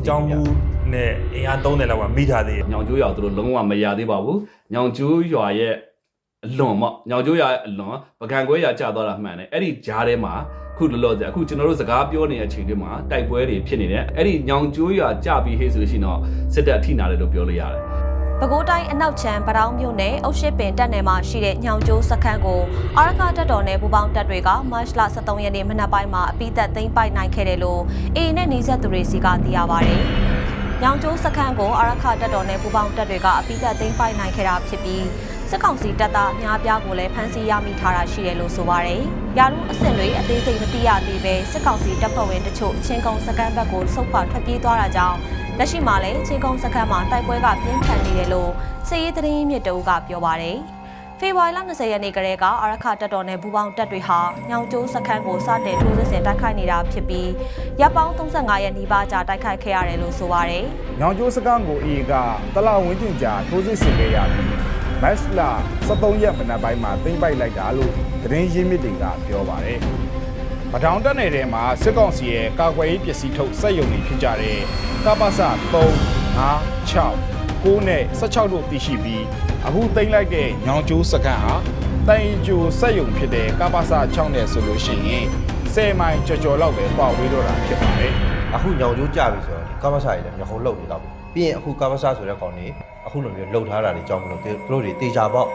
ကြောင်းမှုနဲ့အင်အား30လောက်ကမိထားသေးတယ် ညောင်ကျိုးရွာသူတို့လုံးဝမရသေးပါဘူးညောင်ကျိုးရွာရဲ့အလွန်ပေါ့ညောင်ကျိုးရွာအလွန်ပကံကွဲရွာကျသွားတာမှန်တယ်အဲ့ဒီဂျားထဲမှာခုလောလောဆယ်အခုကျွန်တော်တို့စကားပြောနေတဲ့အချိန်တွေမှာတိုက်ပွဲတွေဖြစ်နေတယ်အဲ့ဒီညောင်ကျိုးရွာကြပြီးဟေးဆိုလို့ရှိရင်တော့စစ်တပ်အထိနာတယ်လို့ပြောလို့ရတယ် ပဲခူးတိုင်းအနောက်ချမ်းပတောင်းမြို့နယ်အုတ်ရှိပင်တပ်နယ်မှာရှိတဲ့ညောင်ကျိုးစခန်းကိုအာရခတပ်တော်နယ်ပူပေါင်းတပ်တွေကမတ်လ23ရက်နေ့မနက်ပိုင်းမှာအပိသက်သိမ်းပိုက်နိုင်ခဲ့တယ်လို့အေအေနဲ့နှီးဆက်သူတွေစီကသိရပါဗျ။ညောင်ကျိုးစခန်းကိုအာရခတပ်တော်နယ်ပူပေါင်းတပ်တွေကအပိသက်သိမ်းပိုက်နိုင်ခဲ့တာဖြစ်ပြီးစစ်ကောင်စီတပ်သားအများပြားကိုလည်းဖမ်းဆီးရမိထားတာရှိတယ်လို့ဆိုပါတယ်။ရာထူးအဆင့်တွေအသေးစိတ်မသိရသေးပဲစစ်ကောင်စီတပ်ဖွဲ့ဝင်တချို့ချင်းကုန်းစခန်းဘက်ကိုဆုတ်ခွာထွက်ပြေးသွားတာကြောင့်လက်ရှိမှာလည်းချင်းကုန်းစခန်းမှာတိုက်ပွဲကပြင်းထန်နေတယ်လို့စစ်ရေးသတင်းမြစ်တအုပ်ကပြောပါတယ်။ဖေဖော်ဝါရီလ20ရက်နေ့ကတည်းကအာရခတပ်တော်နယ်ပူပေါင်းတပ်တွေဟာညောင်ကျိုးစခန်းကိုစတင်ထိုးစစ်ဆင်တိုက်ခိုက်နေတာဖြစ်ပြီးရပ်ပေါင်း35ရက်နီးပါးကြာတိုက်ခိုက်ခဲ့ရတယ်လို့ဆိုပါတယ်။ ညောင်ကျိုးစခန်းကိုအေကတလဝင်းကျင်ကြာထိုးစစ်ဆင်ခဲ့ရပြီးမတ်လ23ရက်မနက်ပိုင်းမှာသိမ်းပိုက်လိုက်တာလို့သတင်းရင်းမြစ်တွေကပြောပါတယ်။ပထောင်တက်နယ်ထဲမှာစစ်ကောင်စီရဲ့ကာကွယ်ရေးပစ္စည်းထုတ်စက်ရုံတွေဖြစ်ကြတဲ့ကပ္ပစ3 5 6 9နဲ့16တို့တည်ရှိပြီးအခုသိမ်းလိုက်တဲ့ညောင်ကျိုးစခန်းဟာတိုင်ကျိုစက်ရုံဖြစ်တဲ့ကပ္ပစ6နဲ့ဆိုလို့ရှိရင်10မိုင်ကျော်လောက်ပဲပွားဝေးတော့တာဖြစ်ပါတယ်။ အခုညောင်ကျိုးကြပြီဆိုတော့ကာမဆာကြီးလည်းညောင်လှုပ်နေတော့ပြီးရင်အခုကာမဆာဆိုတဲ့ကောင်တွေအခုလိုမျိုးလှုပ်ထားတာတွေကြောင့်မလို့သူတို့တွေတေချာပေါက်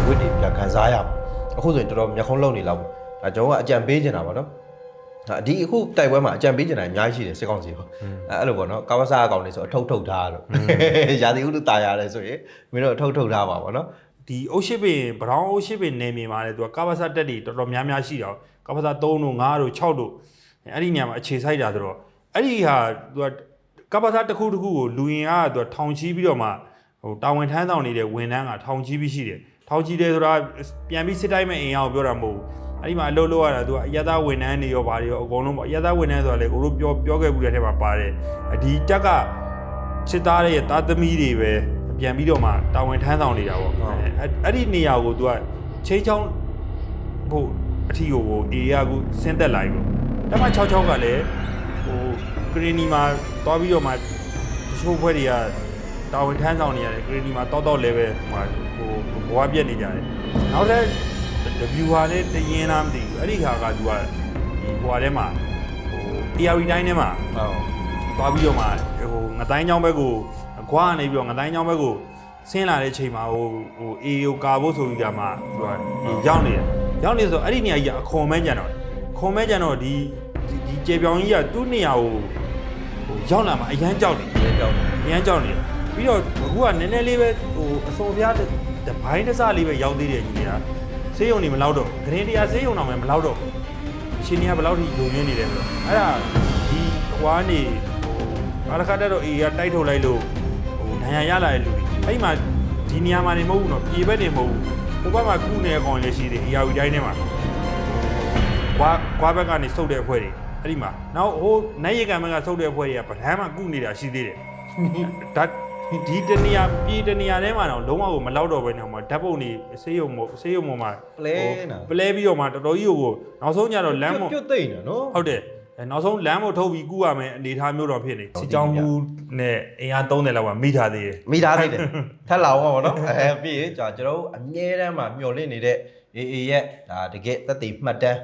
ဝစ်တွေပြန်ခံစားရမှာအခုဆိုရင်တော်တော်မျက်ခုံးလှုပ်နေလောက်ဒါကျွန်တော်ကအကြံပေးနေတာပါနော်ဒီအခုတိုက်ပွဲမှာအကြံပေးနေတာအများကြီးရှိတယ်စစ်ကောင်စီဟောအဲ့လိုပေါ့နော်ကာမဆာအကောင်တွေဆိုအထုပ်ထုတ်ထားလို့ရာသီဥတုတာရတယ်ဆိုရင်မင်းတို့အထုပ်ထုတ်ထားပါပေါ့နော် ဒီအုတ်ရှိပင်ဗရောင်းအုတ်ရှိပင်နယ်မြေမှာလည်းသူကကပ္ပစတက်တွေတော်တော်များများရှိတာကပ္ပစ3တို့5တို့6တို့အဲ့ဒီနေရာမှာအခြေစိုက်တာဆိုတော့အဲ့ဒီဟာသူကကပ္ပစတစ်ခုကိုလူရင်ကသူကထောင်ချီးပြီးတော့မှဟိုတာဝန်ထမ်းဆောင်နေတဲ့ဝန်ထမ်းကထောင်ချီးပြီးရှိတယ်ထောင်ချီးတယ်ဆိုတာပြန်ပြီးစစ်တိုင်းမဲ့အင်အားကိုပြောတာမဟုတ်ဘူးအဲ့ဒီမှာအလုပ်လုပ်ရတာသူကအရသာဝန်ထမ်းတွေရောဘာတွေရောအကုန်လုံးပေါ့အရသာဝန်ထမ်းဆိုတာလေကိုတို့ပြောခဲ့ဘူးတဲ့ထဲမှာပါတယ်ဒီတက်ကစစ်သားတွေရဲ့တာသမီတွေပဲပြန်ပြီးတော့မှတာဝန်ထမ်းဆောင်နေတာပေါ့အဲ့ဒီနေရာကိုသူကချင်းချောင်းဖို့အထီကိုအေးရကူဆင်းသက်လာပြီပေါ့တမ66ကလည်းဟိုဂရီနီမှာတွားပြီးတော့မှချိုးဖွဲတွေကတာဝန်ထမ်းဆောင်နေရတယ်ဂရီနီမှာတောက်လည်းပဲဟိုဘဝပြက်နေကြတယ်နောက်လည်းW ဟာလည်းတရင်လားမသိဘူးအဲ့ဒီခါကသူကဒီဟိုဟာထဲမှာဟို AR တိုင်းထဲမှာတွားပြီးတော့မှဟိုငတိုင်းချောင်းဘက်ကိုခွာနေပြီးတော့ငတိုင်းချောင်းဘက်ကိုဆင်းလာတဲ့အချိန်မှာဟိုအေကိုကာဖို့ဆိုပြီးကြမှာသူကရောက်နေဆိုအဲ့ဒီနေရာကြီးအခွန်မဲကြံတော့ခွန်မဲကြံတော့ဒီကျေပြောင်ကြီးကသူ့နေရာကိုဟိုရောက်လာမှာအရန်ကြောက်တယ်အရန်ကြောက်နေပြီးတော့အခုကနည်းနည်းလေးပဲဟိုအစော်ပြားတပိုင်းတစ်စလေးပဲရောက်သေးတယ်ကြီးကဆေးရုံနေမလောက်တော့ဂရင်းတရားဆေးရုံတော့မလောက်တော့အရှင်ကြီးကဘယ်လောက်ထိလုံရင်းနေတယ်ဆိုတော့အဲ့ဒါဒီဟွာနေဟိုအာရခတက်တော့အေကတိုက်ထုတ်လိုက်လို့ဟိုဒဏ်ရာရလာတဲ့လူတွေအဲ့မှာဒီနေရာမှာနေမဟုတ်ဘူးနော်ပြေဘက်နေမဟုတ်ဘူးဟိုဘက်မှာကုနေကောင်လည်းရှိတယ် AR တိုင်းထဲမှာကွာဘက်ကနေစုပ်တဲ့အဖွဲ့တွေအဲ့ဒီမှာနောက်ဟိုနိုင်ရကံဘက်ကစုပ်တဲ့အဖွဲ့တွေကဗဒန်းမှာကုနေတာရှိသေးတယ်ဒါဒီတနေရာပြေတနေရာထဲမှာတော့လုံးဝကိုမလောက်တော့ဘဲနေမှာဓာတ်ပုံတွေဆေးရုံမှာပလဲပြီးတော့မှတော်တော်ကြီးကိုနောက်ဆုံးကျတော့လမ်းမ ပြုတ်သိမ့်တယ်နော် ဟုတ်တယ်နောက်ဆုံးလမ်းမထုတ်ပြီးကူရမယ်အနေထားမျိုးတော့ဖြစ်နေစစ်ကြောင်းမှုနဲ့အင်အား30လောက်ကမိထားသေးတယ်မိသားသေးတယ်ထက်လာအောင်ပါနော်ပြီးရင်ကျွန်တော်တို့အမြဲတမ်းမှာမျှော်လင့်နေတဲ့အေအေရဲ့ဒါတကယ်သက်သေမှတ်တမ်း